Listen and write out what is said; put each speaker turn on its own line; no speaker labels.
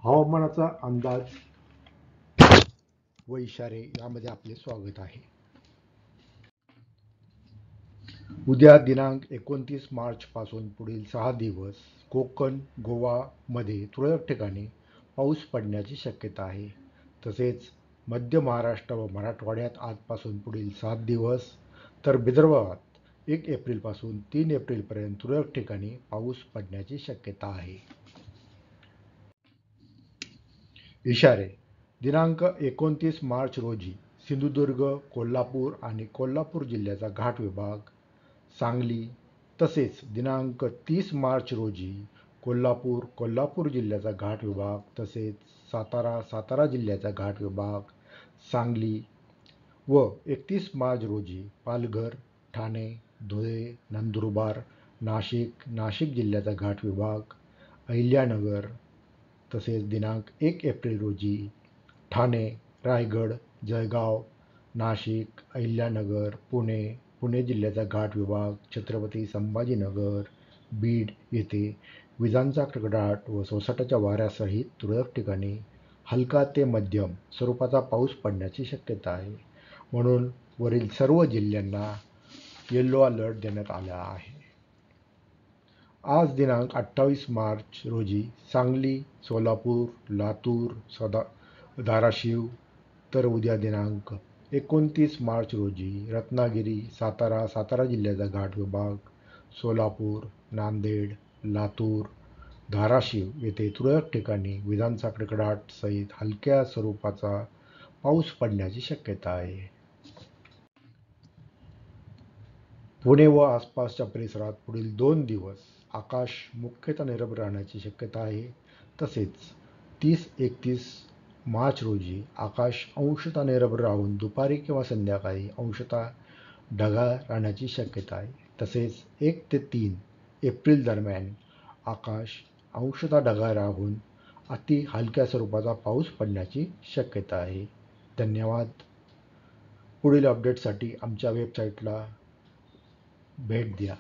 हवामानाचा अंदाज व इशारे यामध्ये आपले स्वागत आहे. उद्या दिनांक 29 मार्च पासून पुढील 6 दिवस कोकण, गोवा मध्ये तुरळक ठिकाणी पाऊस पडण्याची शक्यता आहे. तसेच मध्य महाराष्ट्र व मराठवाड्यात आजपासून पुढील 7 दिवस तर विदर्भात 1 एप्रिल पासून 3 एप्रिल पर्यंत तुरळक ठिकाणी पाऊस पडण्याची शक्यता आहे. इशारे दिनांक 29 मार्च रोजी सिंधुदुर्ग, कोल्हापूर आणि कोल्हापूर जिल्ह्याचा घाट विभाग, सांगली तसेच दिनांक 30 मार्च रोजी कोल्हापूर जिल्ह्याचा घाट विभाग तसेच सातारा जिल्ह्याचा घाट विभाग, सांगली व 31 मार्च रोजी पालघर, ठाणे, धुळे, नंदुरबार, नाशिक जिल्ह्याचा घाट विभाग, अहिल्यानगर तसेच दिनांक 1 एप्रिल रोजी ठाणे, रायगड, जळगाव, नाशिक, अहिल्यानगर, पुणे जिल्ह्याचा घाट विभाग, छत्रपती संभाजीनगर, बीड येथे विजांचा कडकडाट व सोसाट्याच्या वाऱ्यासहित तुरळक ठिकाणी हलका ते मध्यम स्वरूपाचा पाऊस पडण्याची शक्यता आहे. म्हणून वरील सर्व जिल्ह्यांना येलो अलर्ट देण्यात आला आहे. आज दिनांक 28 मार्च रोजी सांगली, सोलापूर, लातूर, धाराशिव तर उद्या दिनांक 29 मार्च रोजी रत्नागिरी, सातारा जिल्ह्याचा घाट विभाग, सोलापूर, नांदेड, लातूर, धाराशिव येथे तुरळक ठिकाणी विजांचा कडकडाट सहित हलक्या स्वरूपाचा पाऊस पडण्याची शक्यता आहे. पुणे व आसपासच्या परिसरात पुढील 2 दिवस आकाश मुख्यतः निरभ्र राहण्याची शक्यता आहे. तसेच 30-31 मार्च रोजी आकाश अंशतः निरभ्र राहून दुपारी किंवा संध्याकाळी अंशतः ढगाळ राहण्याची शक्यता आहे. तसेच 1 ते 3 एप्रिल दरम्यान आकाश अंशतः ढगाळ राहून अति हलक्या स्वरूपाचा पाऊस पडण्याची शक्यता आहे. धन्यवाद. पुढील अपडेटसाठी आमच्या वेबसाईटला भेट द्या.